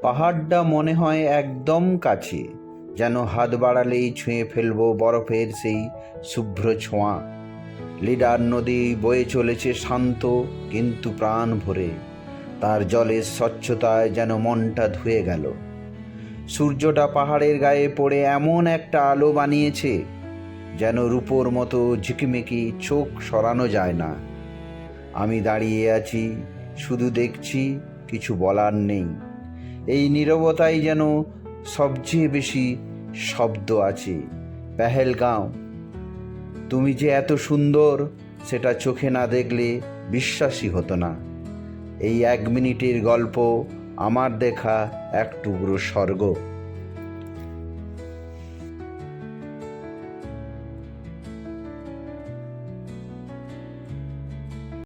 পাহাড়টা মনে হয় একদম কাছে, যেন হাত বাড়ালেই ছুঁয়ে ফেলবো বরফের সেই শুভ্র ছোঁয়া। লিডার নদী বয়ে চলেছে শান্ত কিন্তু প্রাণ ভরে, তার জলের স্বচ্ছতায় যেন মনটা ধুয়ে গেল। সূর্যটা পাহাড়ের গায়ে পড়ে এমন একটা আলো বানিয়েছে, যেন রূপোর মতো ঝিকিমিকি, চোখ সরানো যায় না। আমি দাঁড়িয়ে আছি, শুধু দেখছি, কিছু বলার নেই। এই নীরবতাই যেন সবচেয়ে বেশি শব্দ আছে। পেহেলগাঁও, তুমি যে এত সুন্দর, সেটা চোখে না দেখলে বিশ্বাসই হতো না। এই 1 মিনিটের গল্প, আমার দেখা এক টুকরো স্বর্গ।